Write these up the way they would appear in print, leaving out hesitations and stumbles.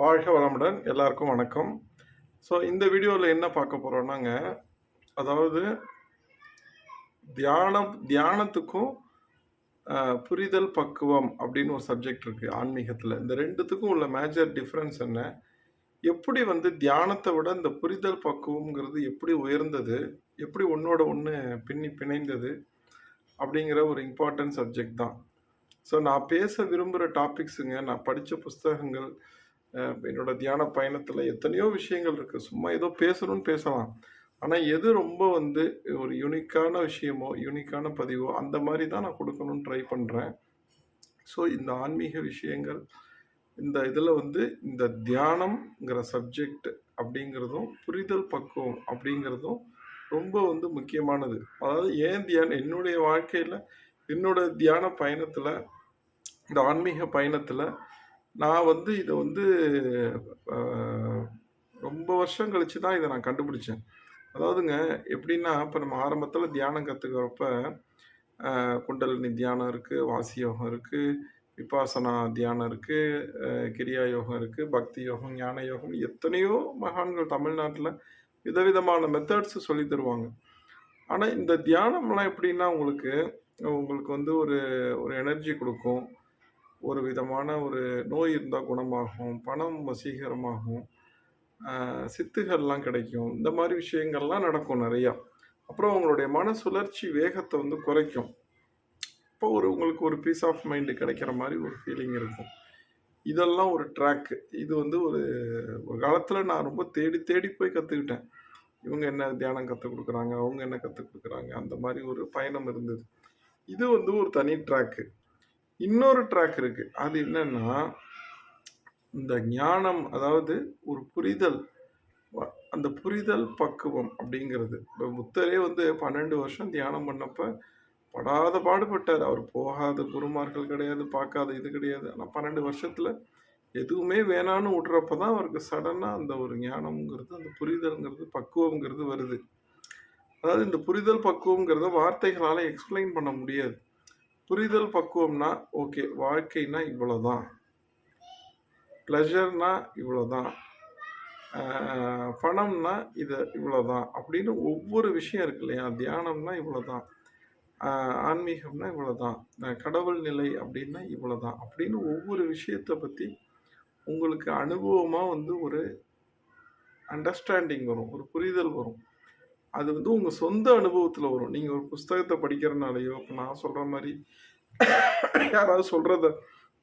வாழ்க வளமுடன். எல்லாருக்கும் வணக்கம். ஸோ இந்த வீடியோல என்ன பார்க்க போறோம்னாங்க, அதாவது தியானத்துக்கும் புரிதல் பக்குவம் அப்படின்னு ஒரு சப்ஜெக்ட் இருக்கு ஆன்மீகத்துல. இந்த 2த்துக்கும் உள்ள மேஜர் டிஃபரன்ஸ் என்ன? எப்படி தியானத்த விட இந்த புரிதல் பக்குவம்ங்கிறது எப்படி உயர்ந்தது? எப்படி ஒண்ணோட ஒண்ணு பின்னி பிணைந்தது? அப்படிங்கிற ஒரு இம்பார்ட்டன்ட் சப்ஜெக்ட் தான். ஸோ நான் பேச விரும்புற டாபிக்ஸுங்க, நான் படிச்ச புஸ்தகங்கள், என்னோட தியான பயணத்துல எத்தனையோ விஷயங்கள் இருக்கு. சும்மா ஏதோ பேசணும்னு பேசலாம். ஆனா, எது ரொம்ப ஒரு யூனிக்கான விஷயமோ, யூனிக்கான பதிவோ, அந்த மாரி தான் நான் குடுக்கணும்னு ட்ரை பண்றேன். ஸோ, இந்த ஆன்மீக விஷயங்கள், இந்த இதுல இந்த தியானம்ங்கிற சப்ஜெக்ட் அப்படிங்கிறதும், புரிதல் பக்குவம் அப்படிங்கிறதும் ரொம்ப முக்கியமானது. அதாவது ஏன் தியானம் என்னுடைய வாழ்க்கையில, என்னோட தியான பயணத்துல, இந்த ஆன்மீக பயணத்துல, நான் இத அ ரொம்ப வருஷம் கழிச்சு தான் இத நான் கண்டுபிடிச்சேன். அதாவதுங்க எப்படின்னா, இப்ப நம்ம ஆரம்பத்துல தியானம் கத்துக்கிறப்ப, குண்டலினி தியானம் இருக்கு, வாசி யோகம் இருக்கு, விபாசனா தியானம் இருக்கு, கிரியா யோகம் இருக்கு, பக்தி யோகம், ஞான யோகம் எத்தனையோ மகான்கள் தமிழ்நாட்டுல விதவிதமான மெத்தட்ஸ் சொல்லித் தருவாங்க. ஆனா இந்த தியானம்லாம் எப்படின்னா உங்களுக்கு உங்களுக்கு ஒரு ஒரு எனர்ஜி குடுக்கும். ஒரு விதமான ஒரு நோய் இருந்தா குணமாகும், பணம் வசீகரமாகும், சித்துகள்லாம் கிடைக்கும். இந்த மாரி விஷயங்கள்லாம் நடக்கும் நெறையா. அப்புறம் உங்களுடைய மன சுழற்சி வேகத்த குறைக்கும். இப்போ உங்களுக்கு ஒரு பீஸ் ஆஃப் மைண்ட் கிடைக்கிற மாரி ஒரு ஃபீலிங் இருக்கும். இதெல்லாம் ஒரு ட்ராக். இது ஒரு ஒரு காலத்துல நான் ரொம்ப தேடி தேடி போய் கத்துக்கிட்டேன். இவங்க என்ன தியானம் கத்துக் குடுக்குறாங்க, அவங்க என்ன கத்துக் குடுக்குறாங்க, அந்த மாரி ஒரு பயணம் இருந்தது. இது ஒரு தனி ட்ராக்கு. இன்னொரு ட்ராக் இருக்கு. அது என்னன்னா, இந்த ஞானம் அதாவது ஒரு புரிதல். வ அந்த புரிதல் பக்குவம் அப்படிங்கிறது. இப்ப புத்தரே 12 வருஷம் தியானம் பண்ணப்ப படாத பாடுபட்டாரு. அவர் போகாத குருமார்கள் கிடையாது, பார்க்காத இது கிடையாது. ஆனா 12 வருஷத்துல எதுவுமே வேணான்னு விடுறப்ப தான் அவருக்கு சடனா அந்த ஒரு ஞானம்ங்கிறது, அந்த புரிதல்ங்கிறது, பக்குவம்ங்கிறது வருது. அதாவது இந்த புரிதல் பக்குவம்ங்கிறத வார்த்தைகளால எக்ஸ்ப்ளைன் பண்ண முடியாது. புரிதல் பக்குவம்னா, ஓகே வாழ்க்கைன்னா இவ்வளோதான். ப்ளஷர்னா இவ்வளோதான். அ பணம்னா இவ்வளோதான். அப்படின்னு ஒவ்வொரு விஷயம் இருக்கு இல்லையா? தியானம்னா இவ்வளோதான். அ ஆன்மீகம்னா இவ்வளோதான். கடவுள் நிலை அப்படின்னா இவ்வளோதான். அப்படின்னு ஒவ்வொரு விஷயத்த பத்தி உங்களுக்கு அனுபவமா ஒரு அண்டர்ஸ்டாண்டிங் வரும். ஒரு புரிதல் வரும். அது உங்க சொந்த அனுபவத்துல வரும். நீங்க ஒரு புஸ்தகத்த படிக்கிறனாலயோ, இப்ப நான் சொல்ற மாரி யாராவது சொல்றத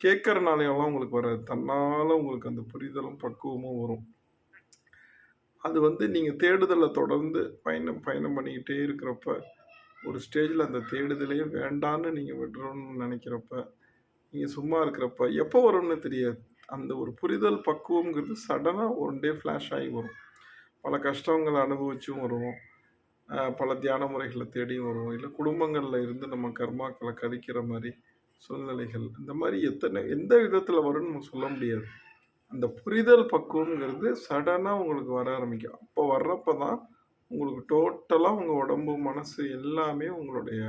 கேட்கறனாலயோலாம் உங்களுக்கு வராது. தன்னால உங்களுக்கு அந்த புரிதலும், பக்குவமும் வரும். அது நீங்க தேடுதல தொடர்ந்து பயணம் பயணம் பண்ணிக்கிட்டே இருக்கிறப்ப, ஒரு ஸ்டேஜ்ல அந்த தேடுதலே வேண்டான்னு நீங்க விட்டுறணும்னு நெனைக்கிறப்ப, நீங்க சும்மா இருக்கிறப்ப, எப்போ வரும்னு தெரியாது. அந்த ஒரு புரிதல் பக்குவம்ங்கிறது சடனா ஒன் டே ஃபிளாஷ் ஆகி வரும். பல கஷ்டங்கள அனுபவிச்சும் வரும். பல தியான முறைகள தேடியும் வருவோம். இல்ல குடும்பங்கள்ல இருந்து நம்ம கர்மாக்கள கழிக்கிற மாரி சூழ்நிலைகள். இந்த மாரி எந்த விதத்தில வரும்னு நம்ம சொல்ல முடியாது. அந்த புரிதல் பக்குவம்ங்கிறது சடனா உங்களுக்கு வர ஆரம்பிக்கும். அப்போ வர்றப்ப தான் உங்களுக்கு டோட்டலா உங்க உடம்பு, மனசு எல்லாமே உங்களுடைய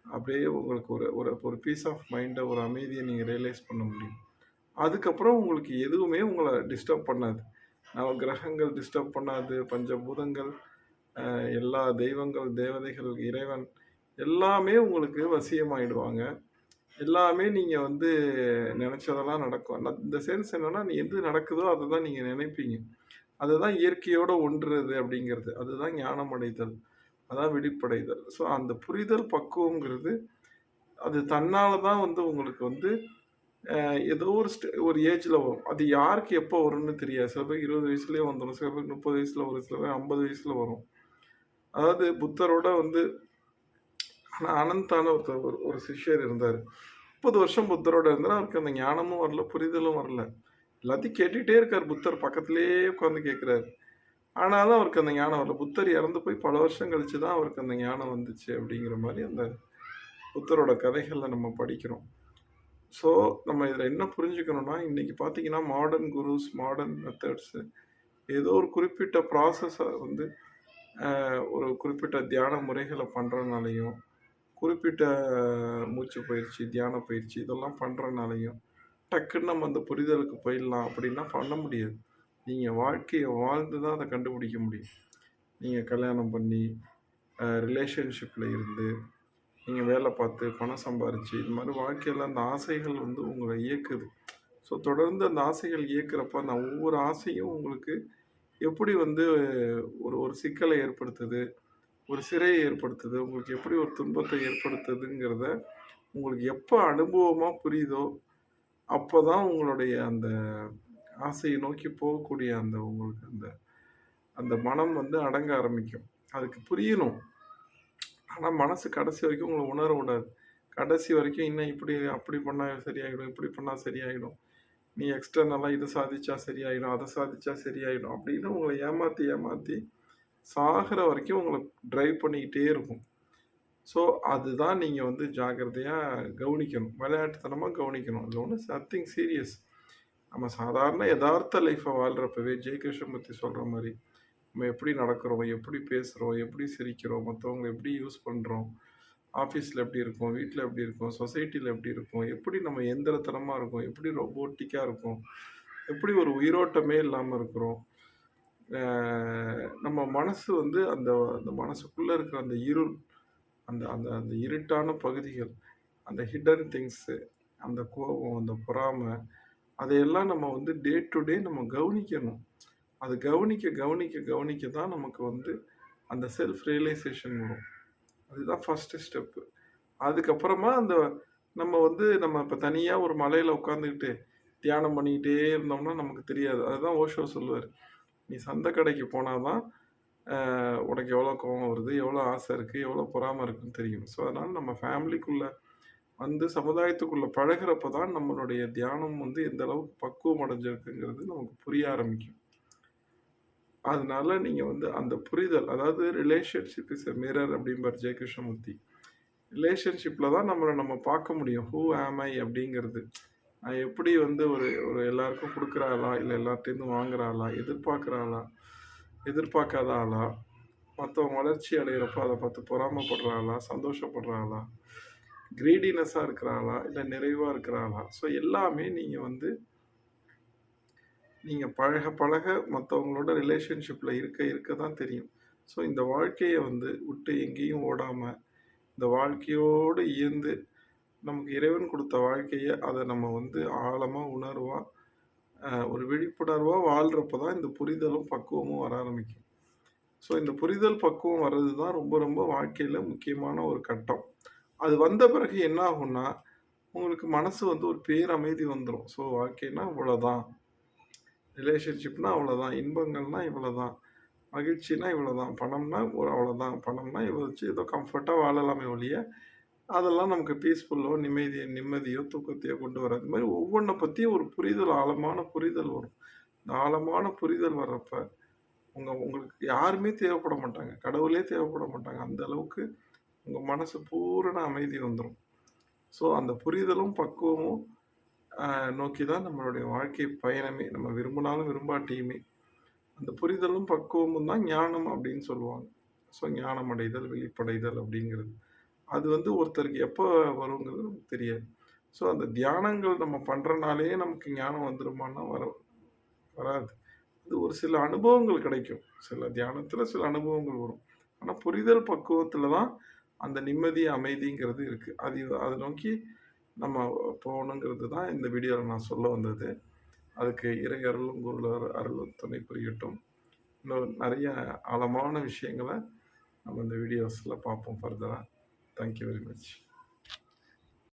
அப்படியே உங்களுக்கு ஒரு ஒரு ஒரு பீஸ் ஆஃப் மைண்ட, ஒரு அமைதிய நீங்க ரியலைஸ் பண்ண முடியும். அதுக்கப்புறம் உங்களுக்கு எதுவுமே உங்கள டிஸ்டர்ப் பண்ணாது. நவக்கிரகங்கள் டிஸ்டர்ப் பண்ணாது. பஞ்சபூதங்கள், எல்லா தெய்வங்கள், தேவதைகள், இறைவன் எல்லாமே உங்களுக்கு வசியமாயிடுவாங்க. எல்லாமே நீங்க நெனச்சதெல்லாம் நடக்கும். இந்த சென்ஸ் என்னன்னா, எது நடக்குதோ அத தான் நீங்க நினைப்பீங்க. அதுதான் இயற்கையோட ஒன்றுறது அப்படிங்கிறது. அதுதான் ஞானம் அடைதல். அதான் விழிப்படைதல். ஸோ அந்த புரிதல் பக்குவம்ங்கிறது, அது தன்னால தான் உங்களுக்கு ஏதோ ஒரு ஏஜ்ல வரும். அது யாருக்கு எப்போ வரும்னு தெரியாது. சில பேருக்கு 20 வயசுலயே வந்துரும். சில பேருக்கு 30 வயசுல வரும். சில பேர் 50 வயசுல வரும். அதாவது புத்தரோட அனந்தான ஒருத்தர் ஒரு ஒரு சிஷ்யர் இருந்தாரு. 30 வருஷம் புத்தரோட இருந்தாரு. அவருக்கு அந்த ஞானமும் வரல, புரிதலும் வரல. எல்லாத்தையும் கேட்டுட்டே இருக்காரு. புத்தர் பக்கத்திலேயே உட்கார்ந்து கேட்கிறாரு. ஆனாலும் அவருக்கு அந்த ஞானம் வரல. புத்தர் இறந்து போய் பல வருஷம் கழிச்சு தான் அவருக்கு அந்த ஞானம் வந்துச்சு அப்படிங்கிற மாரி அந்த புத்தரோட கதைகள்ல நம்ம படிக்கிறோம். ஸோ நம்ம இதில என்ன புரிஞ்சுக்கணும்னா, இன்னைக்கு பார்த்தீங்கன்னா மாடர்ன் குருஸ், மாடர்ன் மெத்தட்ஸ் ஏதோ ஒரு குறிப்பிட்ட ப்ராசஸ ஒரு குறிப்பிட்ட தியான முறைகள பண்றனாலயும், குறிப்பிட்ட மூச்சு பயிற்சி, தியான பயிற்சி இதெல்லாம் பண்றனாலயும், டக்குன்னு நம்ம அந்த புரிதலுக்கு போயிடலாம் அப்படின்னா பண்ண முடியாது. நீங்க வாழ்க்கைய வாழ்ந்து தான் அத கண்டுபிடிக்க முடியும். நீங்க கல்யாணம் பண்ணி, ரிலேஷன்ஷிப்ல இருந்து, நீங்க வேலை பார்த்து, பணம் சம்பாரிச்சு, இது மாரி வாழ்க்கையில அந்த ஆசைகள் வந்து உங்கள இயக்குது. ஸோ தொடர்ந்து அந்த ஆசைகள் இயக்குறப்ப, அந்த ஒவ்வொரு ஆசையும் உங்களுக்கு எப்படி வந்து ஒரு ஒரு சிக்கலை ஏற்படுத்துது, ஒரு சிறையை ஏற்படுத்துது, உங்களுக்கு எப்படி ஒரு துன்பத்தை ஏற்படுத்துதுங்கிறத உங்களுக்கு எப்ப அனுபவமா புரியுதோ, அப்பதான் உங்களுடைய அந்த ஆசையை நோக்கி போகக்கூடிய அந்த உங்களுக்கு அந்த அந்த மனம் வந்து அடங்க ஆரம்பிக்கும். அதுக்கு புரியணும். ஆனா மனசு கடைசி வரைக்கும் உங்கள உணர விடாது. கடைசி வரைக்கும் இன்னும் இப்படி அப்படி பண்ணா சரியாயிடும், இப்படி பண்ணா சரியாயிடும். நீ எக்ஸ்டர்னலா இத சாதிச்சா சரியாயிடும், அத சாதிச்சா சரியாயிடும் அப்படின்னு உங்கள ஏமாத்தி, ஏமாத்தி சாகுற வரைக்கும் உங்கள டிரைவ் பண்ணிக்கிட்டே இருக்கும். ஸோ, அதுதான் நீங்க வந்து ஜாக்கிரதையா கவனிக்கணும். விளையாட்டுத்தனமா கவனிக்கணும். இதுல ஒண்ணும் நத்திங் சீரியஸ். நம்ம சாதாரண எதார்த்த லைஃப்ப வாழ்றப்பவே ஜெய் கிருஷ்ணமூர்த்தி சொல்ற மாரி, நம்ம எப்படி நடக்கிறோம், எப்படி பேசுறோம், எப்படி சிரிக்கிறோம், மத்தவங்கள எப்படி யூஸ் பண்றோம், ஆஃபீஸ்ல எப்படி இருக்கோம், வீட்ல எப்படி இருக்கோம், சொசைட்டில எப்படி இருக்கோம், எப்படி நம்ம எந்திரத்தனமா இருக்கோம், எப்படி ரோபோட்டிக்கா இருக்கோம், எப்படி ஒரு உயிரோட்டமே இல்லாம இருக்கிறோம். அ நம்ம மனசு வந்து அந்த அந்த மனசுக்குள்ள இருக்கிற அந்த இருள், அந்த அந்த அந்த இருட்டான பகுதிகள், அந்த ஹிடன் திங்ஸு, அந்த கோபம், அந்த பொறாம, அதையெல்லாம் நம்ம வந்து டே டு டே நம்ம கவனிக்கணும். அது கவனிக்க, கவனிக்க, கவனிக்க தான் நமக்கு வந்து அந்த செல்ஃப் ரியலைசேஷன் வரும். அதுதான் ஃபர்ஸ்ட்டு ஸ்டெப்பு. அதுக்கப்புறமா அந்த நம்ம வந்து நம்ம இப்ப தனியா ஒரு மலையில உட்காந்துக்கிட்டு தியானம் பண்ணிக்கிட்டே இருந்தோம்னா நமக்கு தெரியாது. அதுதான் ஓஷோ சொல்லுவாரு. "நீ சந்த கடைக்கு போனா தான் உனக்கு எவ்வளோ கோவம் வருது, எவ்வளோ ஆசை இருக்கு, எவ்வளோ பொறாம இருக்குன்னு தெரியும்." ஸோ, அதனால நம்ம ஃபேமிலிக்குள்ள வந்து சமுதாயத்துக்குள்ள பழகுறப்ப தான் நம்மளுடைய தியானம் வந்து எந்த அளவுக்கு பக்குவம் அடைஞ்சிருக்குங்கிறது நமக்கு புரிய ஆரம்பிக்கும். அதனால நீங்க வந்து அந்த புரிதல், அதாவது ரிலேஷன்ஷிப் இஸ் எ மிரர் அப்படிம்பாரு ஜெய கிருஷ்ணமூர்த்தி. ரிலேஷன்ஷிப்ல தான் நம்மள நம்ம பார்க்க முடியும். ஹூ ஆம் ஐ அப்படிங்கிறது. நான் எப்படி வந்து ஒரு ஒரு எல்லாருக்கும் குடுக்குற ஆளா? இல்ல எல்லார்ட்டேருந்தும் வாங்குற ஆளா? எதிர்பார்க்குற ஆளா? எதிர்பார்க்காத ஆளா? மத்தவங்க வளர்ச்சி அடையிறப்ப அத பார்த்து பொறாமைப்படுற ஆளா? சந்தோஷப்படுற ஆளா? கிரீடினெஸ்ஸா இருக்கிற ஆளா? இல்ல நிறைவா இருக்கிற ஆளா? ஸோ எல்லாமே நீங்க வந்து நீங்க பழக பழக மத்தவங்களோட ரிலேஷன்ஷிப்ல இருக்க இருக்க தான் தெரியும். ஸோ இந்த வாழ்க்கைய வந்து விட்டு எங்கேயும் ஓடாம, இந்த வாழ்க்கையோடு இயந்து நமக்கு இறைவன் குடுத்த வாழ்க்கைய அத நம்ம வந்து ஆழமா உணர்வா, ஒரு விழிப்புணர்வா வாழ்றப்ப தான் இந்த புரிதலும், பக்குவமும் வர ஆரம்பிக்கும். ஸோ இந்த புரிதல், பக்குவம் வர்றது தான் ரொம்ப ரொம்ப வாழ்க்கையில முக்கியமான ஒரு கட்டம். அது வந்த பிறகு என்ன ஆகும்னா, உங்களுக்கு மனசு வந்து ஒரு பேரமைதி வந்துரும். ஸோ வாழ்க்கைன்னா இவ்வளோதான். ரிலேஷன்ஷிப்னா அவ்வளோதான். இன்பங்கள்னா இவ்வளோதான். மகிழ்ச்சினா இவ்வளோதான். பணம்னா ஒரு அவ்வளோதான். பணம்னா இத வச்சு ஏதோ கம்ஃபர்ட்டா வாழலாமே ஒழிய, அதெல்லாம் நமக்கு பீஸ்ஃபுல்லோ, நிம்மதியோ, தூக்கத்தையோ கொண்டு வராது. இது மாரி ஒவ்வொன்ன பத்தியும் ஒரு புரிதல், ஆழமான புரிதல் வரும். இந்த ஆழமான புரிதல் வர்றப்ப, உங்களுக்கு யாருமே தேவைப்பட மாட்டாங்க. கடவுளே தேவைப்பட மாட்டாங்க. அந்த அளவுக்கு உங்க மனசு பூரண அமைதி வந்துரும். ஸோ அந்த புரிதலும், பக்குவமும் நோக்கி தான் நம்மளுடைய வாழ்க்கை பயணமே. நம்ம விரும்பினாலும், விரும்பாட்டியுமே. அந்த புரிதலும், பக்குவமும் தான் ஞானம் அப்படின்னு சொல்லுவாங்க. ஸோ ஞானம் அடைதல், விழிப்படைதல் அப்படிங்கிறது. அது வந்து ஒருத்தருக்கு எப்போ வருங்கிறது நமக்கு தெரியாது. ஸோ அந்த தியானங்கள் நம்ம பண்றனாலேயே நமக்கு ஞானம் வந்துருமான்னா வராது. அது ஒரு சில அனுபவங்கள் கிடைக்கும். சில தியானத்துல சில அனுபவங்கள் வரும். ஆனா புரிதல் பக்குவத்துல தான் அந்த நிம்மதி, அமைதிங்கிறது இருக்கு. அத நோக்கி நம்ம போகணுங்கிறது தான் இந்த வீடியோல நான் சொல்ல வந்தது. அதுக்கு இறை அருளும், குருளர் அருளும் துணை புரியட்டும். இன்னும் நெறைய ஆழமான விஷயங்கள நம்ம இந்த வீடியோஸ்ல பார்ப்போம் ஃபர்தரா. Thank you very much.